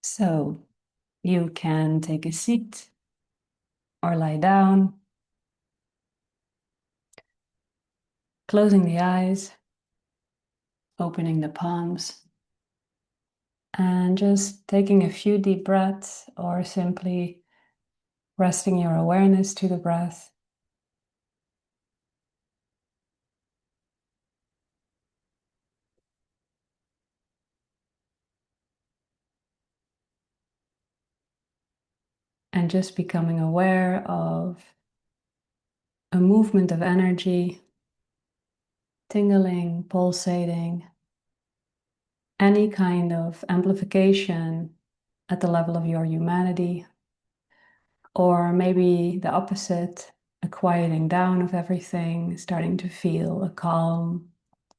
So you can take a seat or lie down, closing the eyes, opening the palms, and just taking a few deep breaths or simply resting your awareness to the breath. And just becoming aware of a movement of energy, tingling, pulsating, any kind of amplification at the level of your humanity, or maybe the opposite, a quieting down of everything, starting to feel a calm,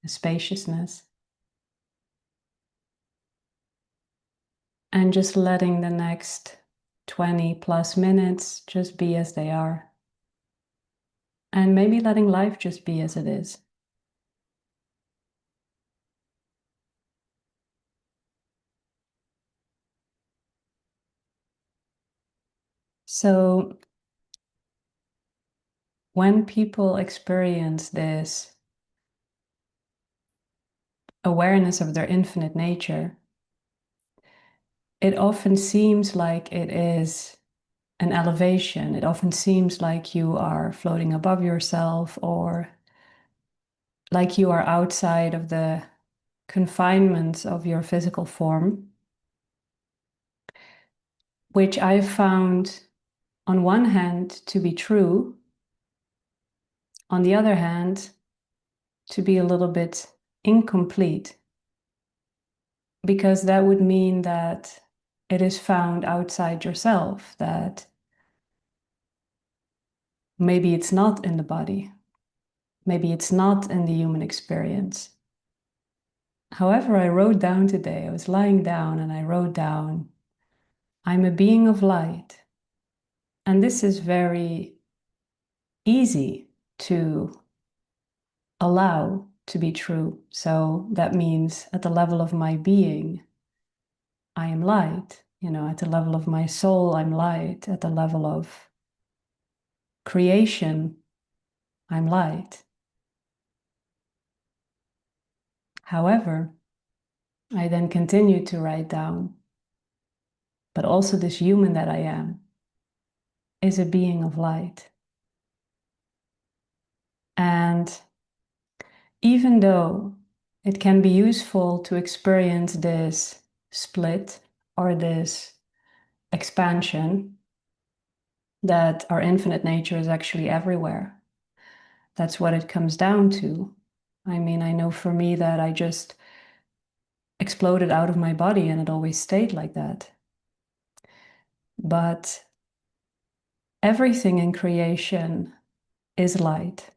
a spaciousness, and just letting the next 20 plus minutes just be as they are, and maybe letting life just be as it is. So when people experience this awareness of their infinite nature, it often seems like it is an elevation. It often seems like you are floating above yourself, or like you are outside of the confinements of your physical form, which I found on one hand to be true, on the other hand, to be a little bit incomplete, because that would mean that it is found outside yourself, that maybe it's not in the body, maybe it's not in the human experience. However, I wrote down today, I was lying down and I wrote down, I'm a being of light. And this is very easy to allow to be true. So that means at the level of my being, I am light. At the level of my soul, I'm light. At the level of creation, I'm light. However, I then continue to write down, but also this human that I am is a being of light. And even though it can be useful to experience this split or this expansion, that our infinite nature is actually everywhere. That's what it comes down to. I mean, I know for me that I just exploded out of my body and it always stayed like that. But everything in creation is light.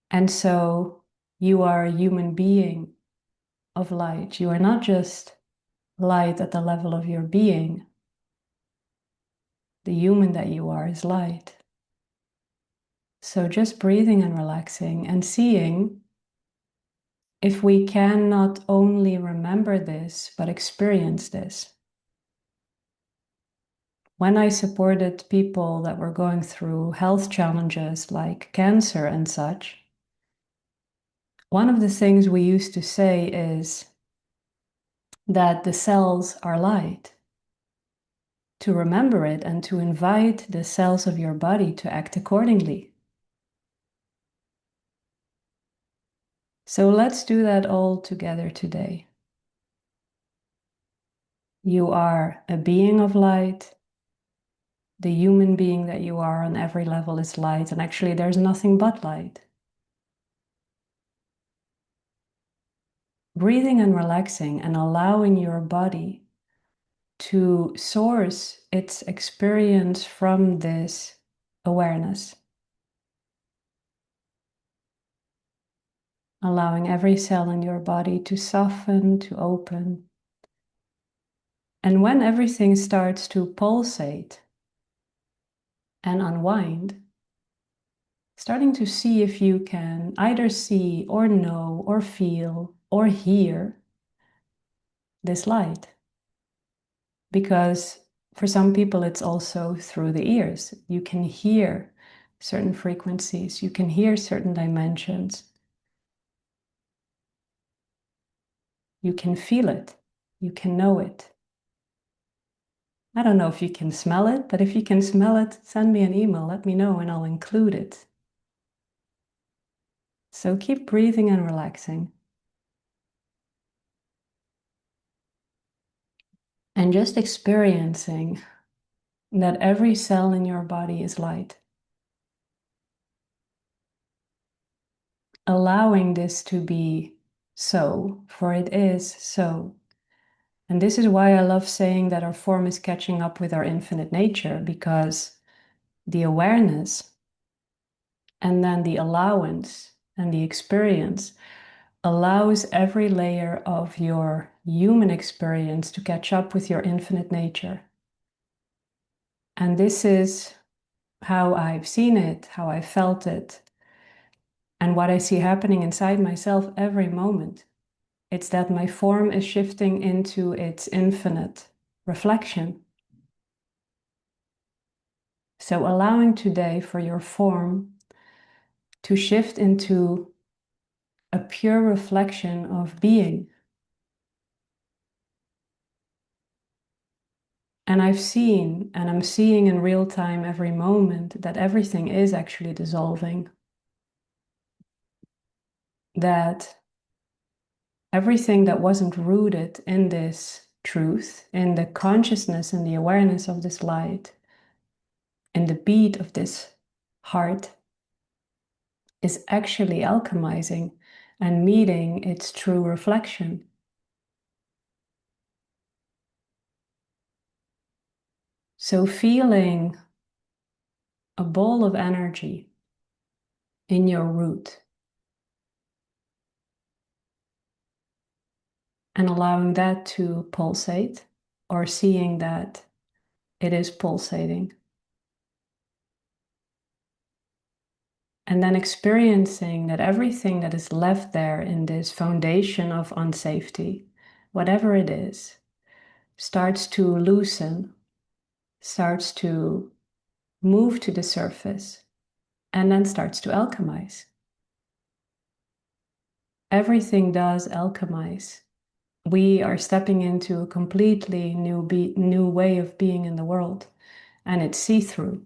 And so you are a human being of light. You are not just light at the level of your being. The human that you are is light. So just breathing and relaxing and seeing if we can not only remember this, but experience this. When I supported people that were going through health challenges like cancer and such, one of the things we used to say is that the cells are light. To remember it and to invite the cells of your body to act accordingly. So let's do that all together today. You are a being of light. The human being that you are on every level is light, and actually there's nothing but light. Breathing and relaxing and allowing your body to source its experience from this awareness. Allowing every cell in your body to soften, to open. And when everything starts to pulsate and unwind, starting to see if you can either see or know or feel or hear this light. Because for some people, it's also through the ears. You can hear certain frequencies, you can hear certain dimensions, you can feel it, you can know it. I don't know if you can smell it, but if you can smell it, send me an email, let me know, and I'll include it. So keep breathing and relaxing. And just experiencing that every cell in your body is light. Allowing this to be so, for it is so. And this is why I love saying that our form is catching up with our infinite nature, because the awareness and then the allowance and the experience allows every layer of your human experience to catch up with your infinite nature. And this is how I've seen it, how I felt it, and what I see happening inside myself every moment. It's that my form is shifting into its infinite reflection. So allowing today for your form to shift into a pure reflection of being. And I've seen, and I'm seeing in real time every moment, that everything is actually dissolving. That everything that wasn't rooted in this truth, in the consciousness and the awareness of this light, in the beat of this heart, is actually alchemizing and meeting its true reflection. So feeling a ball of energy in your root and allowing that to pulsate, or seeing that it is pulsating. And then experiencing that everything that is left there in this foundation of unsafety, whatever it is, starts to loosen, starts to move to the surface, and then starts to alchemize. Everything does alchemize. We are stepping into a completely new way of being in the world, and it's see-through,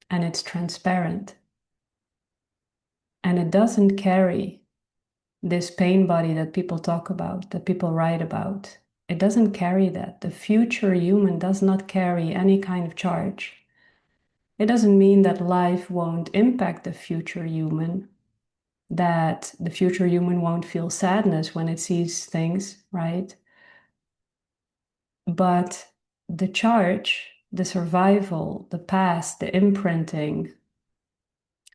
and it's transparent, and it doesn't carry this pain body that people talk about, that people write about. It doesn't carry that. The future human does not carry any kind of charge. It doesn't mean that life won't impact the future human, that the future human won't feel sadness when it sees things, right? But the charge, the survival, the past, the imprinting,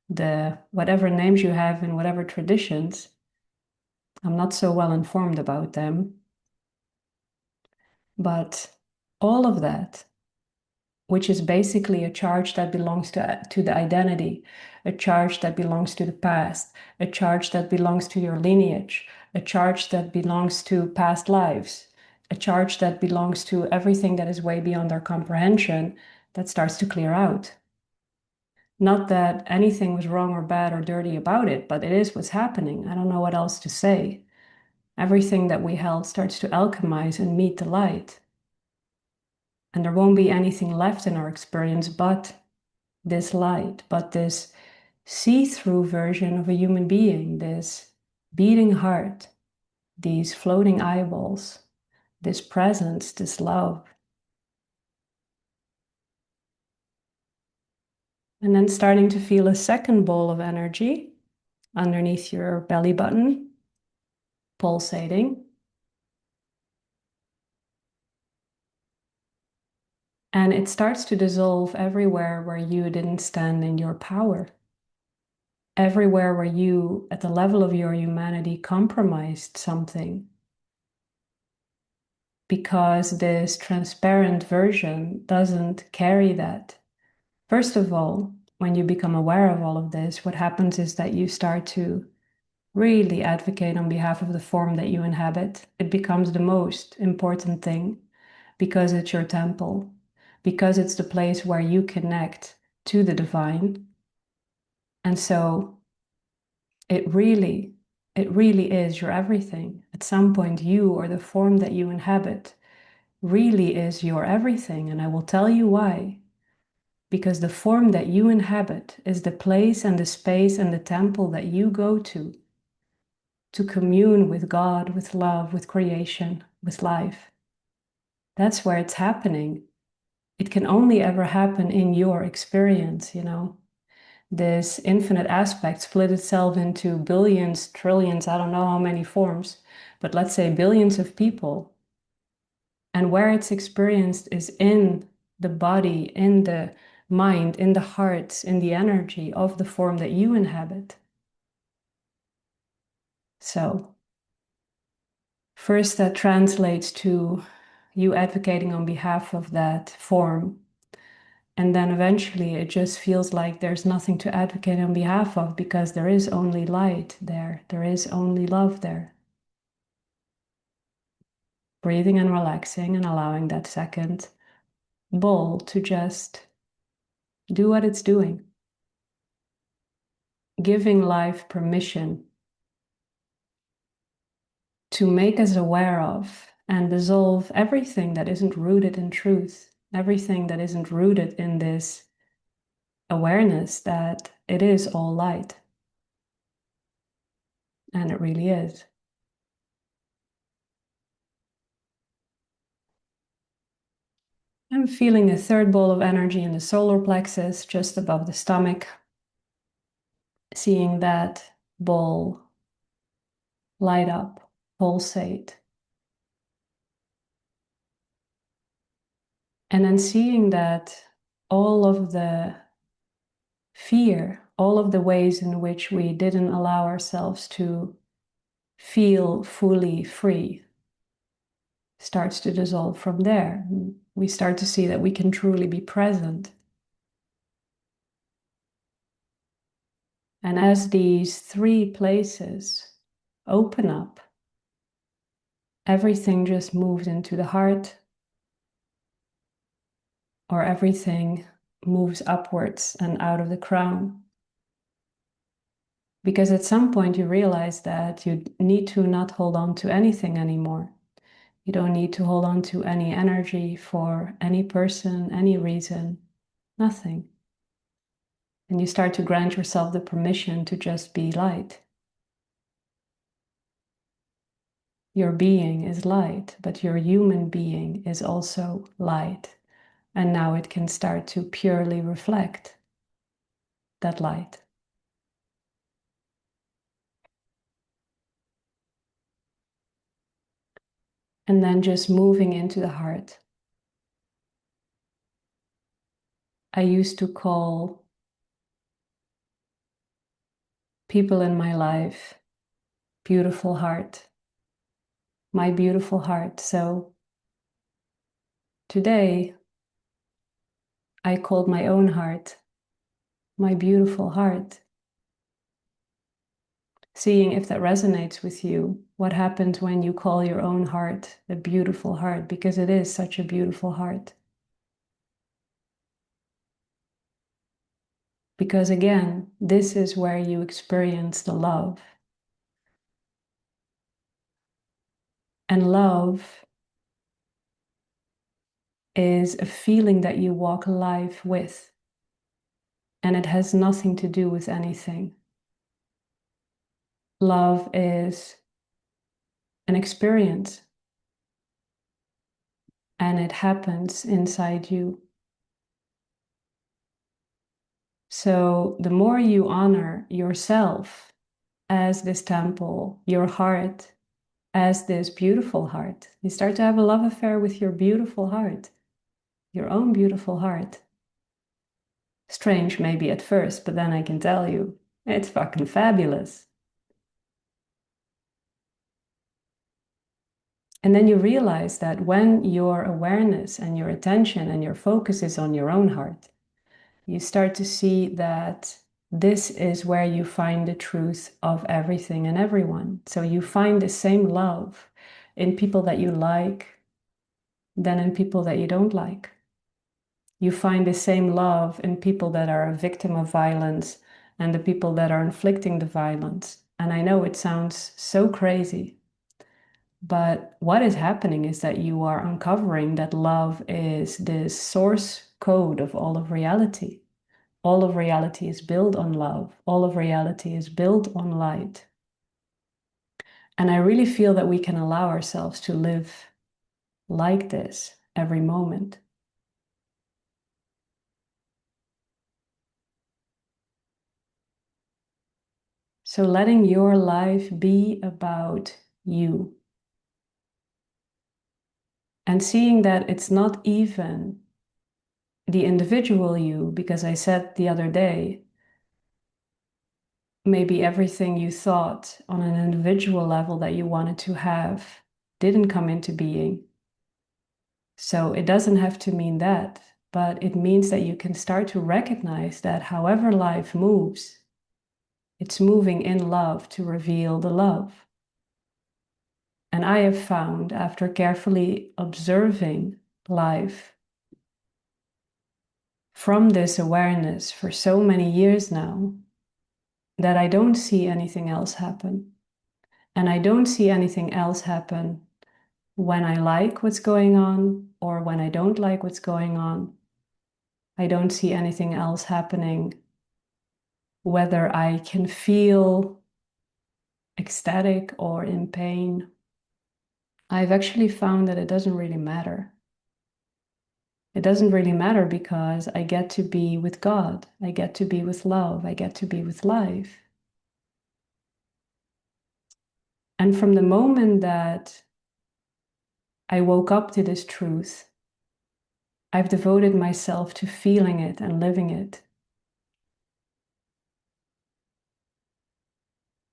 the whatever names you have in whatever traditions, I'm not so well informed about them, but all of that, which is basically a charge that belongs to the identity, a charge that belongs to the past, a charge that belongs to your lineage, a charge that belongs to past lives, a charge that belongs to everything that is way beyond our comprehension, that starts to clear out. Not that anything was wrong or bad or dirty about it, but it is what's happening. I don't know what else to say. Everything that we held starts to alchemize and meet the light. And there won't be anything left in our experience but this light, but this see-through version of a human being, this beating heart, these floating eyeballs, this presence, this love. And then starting to feel a second ball of energy underneath your belly button, pulsating. And it starts to dissolve everywhere where you didn't stand in your power. Everywhere where you, at the level of your humanity, compromised something. Because this transparent version doesn't carry that. First of all, when you become aware of all of this, what happens is that you start to really advocate on behalf of the form that you inhabit, it becomes the most important thing because it's your temple, because it's the place where you connect to the divine. And so it really, it really is your everything. At some point, you or the form that you inhabit really is your everything. And I will tell you why. Because the form that you inhabit is the place and the space and the temple that you go to commune with God, with love, with creation, with life. That's where it's happening. It can only ever happen in your experience, you know. This infinite aspect split itself into billions, trillions, I don't know how many forms, but let's say billions of people. And where it's experienced is in the body, in the mind, in the heart, in the energy of the form that you inhabit. So, first, that translates to you advocating on behalf of that form. And then eventually it just feels like there's nothing to advocate on behalf of because there is only light there. There is only love there. Breathing and relaxing and allowing that second bowl to just do what it's doing. Giving life permission to make us aware of and dissolve everything that isn't rooted in truth, everything that isn't rooted in this awareness that it is all light. And it really is. I'm feeling a third ball of energy in the solar plexus, just above the stomach. Seeing that ball light up, pulsate. And then seeing that all of the fear, all of the ways in which we didn't allow ourselves to feel fully free starts to dissolve from there. We start to see that we can truly be present. And as these three places open up, everything just moves into the heart, or everything moves upwards and out of the crown. Because at some point you realize that you need to not hold on to anything anymore. You don't need to hold on to any energy for any person, any reason, nothing. And you start to grant yourself the permission to just be light. Your being is light, but your human being is also light. And now it can start to purely reflect that light. And then just moving into the heart. I used to call people in my life beautiful heart, my beautiful heart. So today, I called my own heart my beautiful heart. Seeing if that resonates with you, what happens when you call your own heart a beautiful heart, because it is such a beautiful heart. Because again, this is where you experience the love. And love is a feeling that you walk life with. And it has nothing to do with anything. Love is an experience. And it happens inside you. So the more you honor yourself as this temple, your heart as this beautiful heart, you start to have a love affair with your beautiful heart, your own beautiful heart. Strange maybe at first, but then I can tell you, it's fucking fabulous. And then you realize that when your awareness and your attention and your focus is on your own heart, you start to see that this is where you find the truth of everything and everyone. So you find the same love in people that you like than in people that you don't like. You find the same love in people that are a victim of violence and the people that are inflicting the violence. And I know it sounds so crazy, but what is happening is that you are uncovering that love is this source code of all of reality. All of reality is built on love. All of reality is built on light. And I really feel that we can allow ourselves to live like this every moment. So letting your life be about you and seeing that it's not even the individual you, because I said the other day, maybe everything you thought on an individual level that you wanted to have didn't come into being. So it doesn't have to mean that, but it means that you can start to recognize that however life moves, it's moving in love to reveal the love. And I have found, after carefully observing life from this awareness for so many years now, that I don't see anything else happen. And I don't see anything else happen when I like what's going on or when I don't like what's going on. I don't see anything else happening whether I can feel ecstatic or in pain. I've actually found that it doesn't really matter. It doesn't really matter because I get to be with God. I get to be with love. I get to be with life. And from the moment that I woke up to this truth, I've devoted myself to feeling it and living it.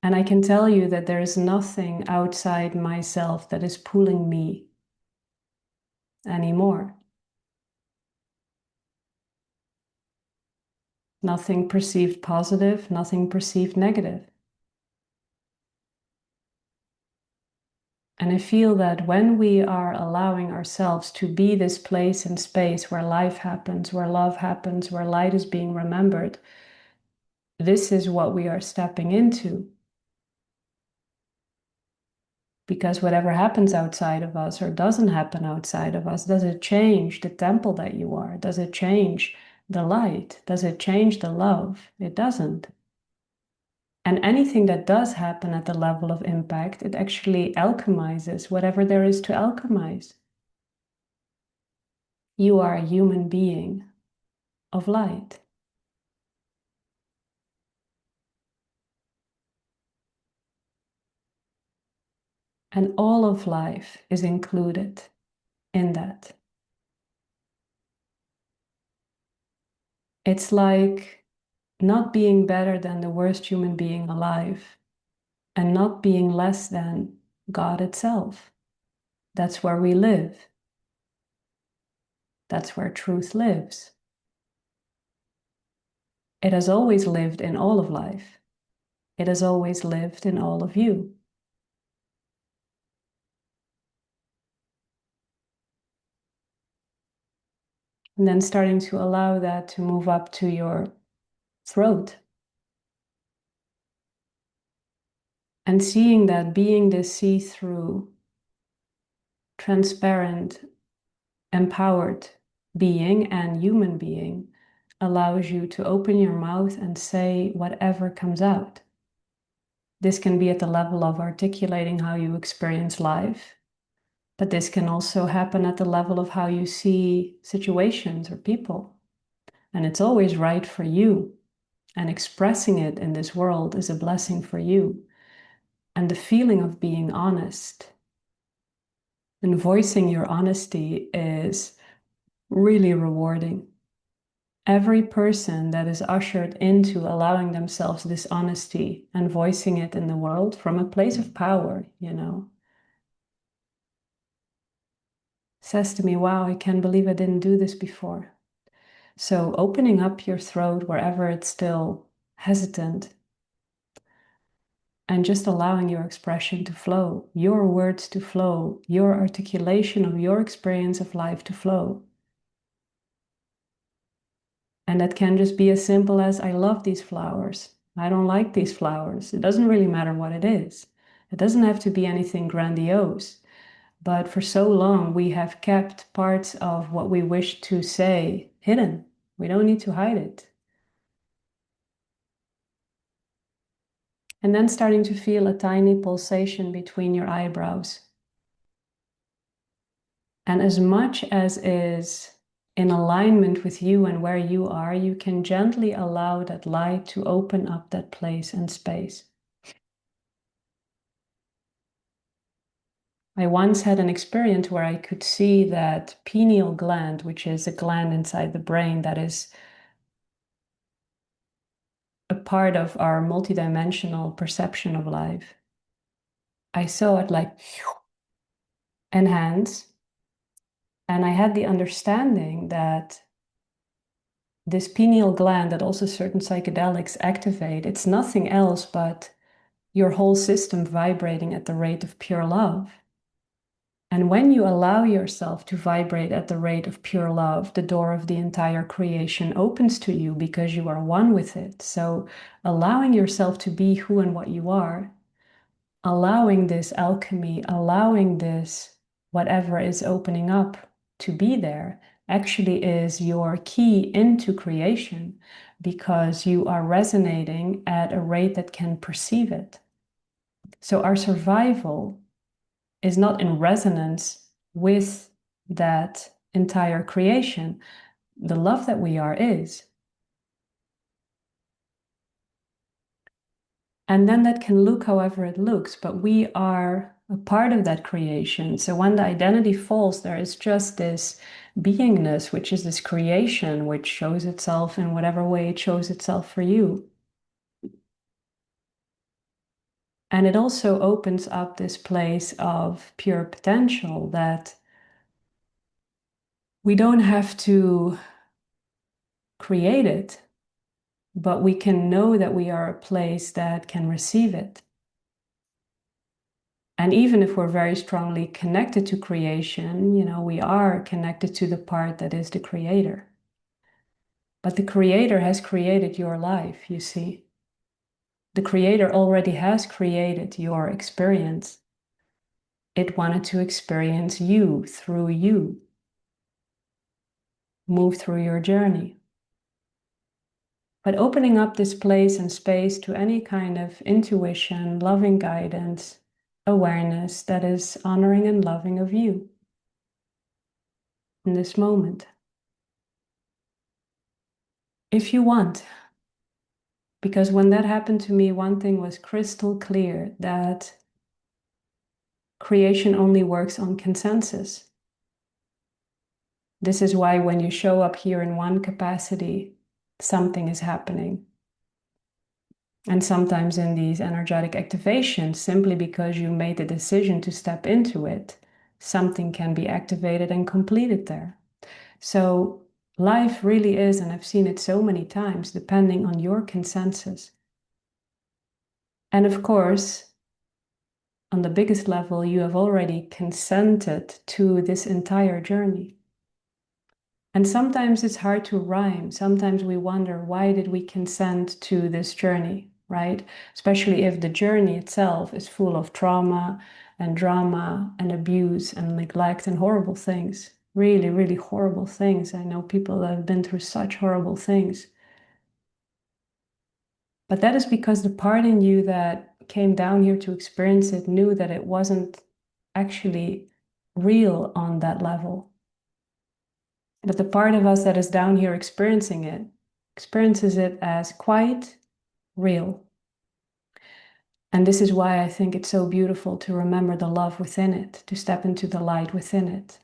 And I can tell you that there is nothing outside myself that is pulling me anymore. Nothing perceived positive, nothing perceived negative. And I feel that when we are allowing ourselves to be this place and space where life happens, where love happens, where light is being remembered, this is what we are stepping into. Because whatever happens outside of us or doesn't happen outside of us, does it change the temple that you are? Does it change the light? Does it change the love? It doesn't. And anything that does happen at the level of impact, it actually alchemizes whatever there is to alchemize. You are a human being of light. And all of life is included in that. It's like not being better than the worst human being alive and not being less than God itself. That's where we live. That's where truth lives. It has always lived in all of life. It has always lived in all of you. And then starting to allow that to move up to your throat. And seeing that being this see-through, transparent, empowered being and human being allows you to open your mouth and say whatever comes out. This can be at the level of articulating how you experience life, but this can also happen at the level of how you see situations or people. And it's always right for you. And expressing it in this world is a blessing for you. And the feeling of being honest and voicing your honesty is really rewarding. Every person that is ushered into allowing themselves this honesty and voicing it in the world from a place of power, says to me, wow, I can't believe I didn't do this before. So opening up your throat wherever it's still hesitant, and just allowing your expression to flow, your words to flow, your articulation of your experience of life to flow. And that can just be as simple as, I love these flowers. I don't like these flowers. It doesn't really matter what it is. It doesn't have to be anything grandiose. But for so long, we have kept parts of what we wish to say hidden. We don't need to hide it. And then starting to feel a tiny pulsation between your eyebrows. And as much as is in alignment with you and where you are, you can gently allow that light to open up that place and space. I once had an experience where I could see that pineal gland, which is a gland inside the brain that is a part of our multidimensional perception of life. I saw it like enhance, and I had the understanding that this pineal gland that also certain psychedelics activate, it's nothing else but your whole system vibrating at the rate of pure love. And when you allow yourself to vibrate at the rate of pure love, the door of the entire creation opens to you because you are one with it. So allowing yourself to be who and what you are, allowing this alchemy, allowing this whatever is opening up to be there, actually is your key into creation, because you are resonating at a rate that can perceive it. So our survival is not in resonance with that entire creation. The love that we are is. And then that can look however it looks, but we are a part of that creation. So when the identity falls, there is just this beingness, which is this creation, which shows itself in whatever way it shows itself for you. And it also opens up this place of pure potential that we don't have to create it, but we can know that we are a place that can receive it. And even if we're very strongly connected to creation, we are connected to the part that is the creator. But the creator has created your life, you see. The creator already has created your experience. It wanted to experience you through you, move through your journey. But opening up this place and space to any kind of intuition, loving guidance, awareness that is honoring and loving of you in this moment. If you want, because when that happened to me, one thing was crystal clear, that creation only works on consensus. This is why when you show up here in one capacity, something is happening. And sometimes in these energetic activations, simply because you made the decision to step into it, something can be activated and completed there. So life really is, and I've seen it so many times, depending on your consensus. And of course, on the biggest level, you have already consented to this entire journey. And sometimes it's hard to rhyme. Sometimes we wonder, why did we consent to this journey, right? Especially if the journey itself is full of trauma and drama and abuse and neglect and horrible things. Really, really horrible things. I know people that have been through such horrible things. But that is because the part in you that came down here to experience it knew that it wasn't actually real on that level. But the part of us that is down here experiencing it experiences it as quite real. And this is why I think it's so beautiful to remember the love within it, to step into the light within it,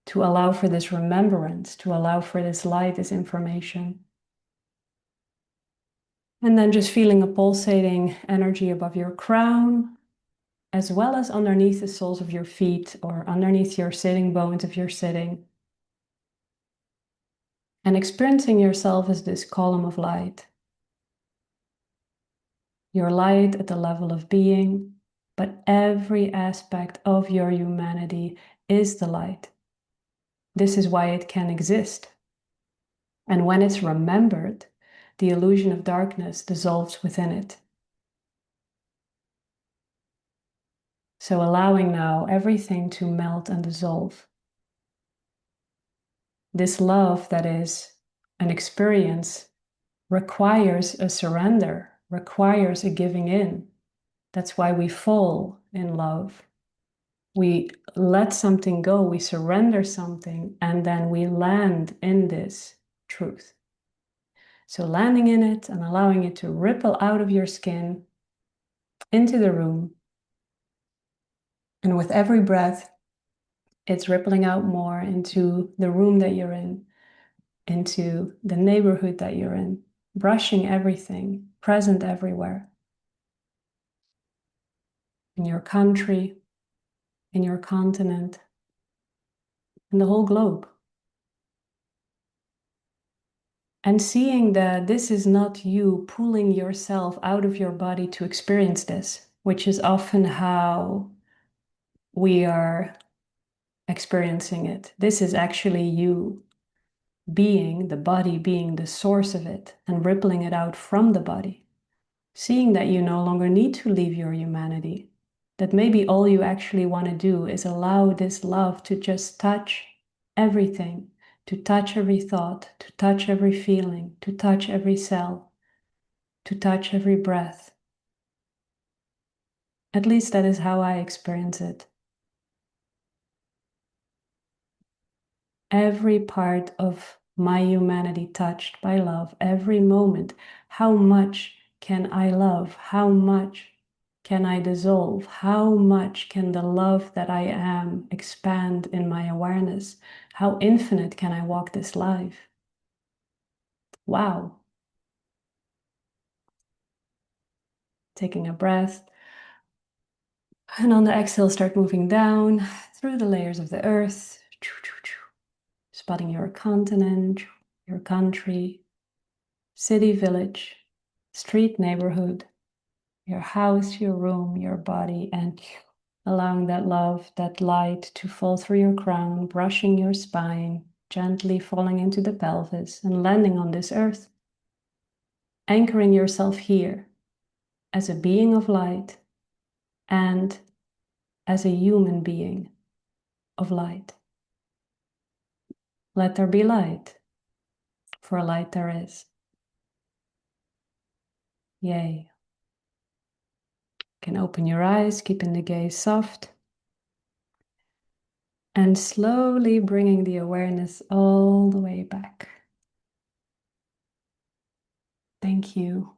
to allow for this remembrance, to allow for this light, this information. And then just feeling a pulsating energy above your crown, as well as underneath the soles of your feet or underneath your sitting bones if you're sitting. And experiencing yourself as this column of light. Your light at the level of being, but every aspect of your humanity is the light. This is why it can exist. And when it's remembered, the illusion of darkness dissolves within it. So allowing now everything to melt and dissolve. This love that is an experience requires a surrender, requires a giving in. That's why we fall in love. We let something go, we surrender something, and then we land in this truth. So landing in it and allowing it to ripple out of your skin into the room. And with every breath, it's rippling out more into the room that you're in, into the neighborhood that you're in, brushing everything, present everywhere. In your country, in your continent, in the whole globe. And seeing that this is not you pulling yourself out of your body to experience this, which is often how we are experiencing it. This is actually you being, the body being the source of it and rippling it out from the body. Seeing that you no longer need to leave your humanity, that maybe all you actually want to do is allow this love to just touch everything, to touch every thought, to touch every feeling, to touch every cell, to touch every breath. At least that is how I experience it. Every part of my humanity touched by love, every moment. How much can I love? How much can I dissolve? How much can the love that I am expand in my awareness? How infinite can I walk this life? Wow. Taking a breath. And on the exhale, start moving down through the layers of the earth. Spotting your continent, your country, city, village, street, neighborhood, your house, your room, your body, and allowing that love, that light to fall through your crown, brushing your spine, gently falling into the pelvis and landing on this earth. Anchoring yourself here as a being of light and as a human being of light. Let there be light, for light there is. Yay. You can open your eyes, keeping the gaze soft. And slowly bringing the awareness all the way back. Thank you.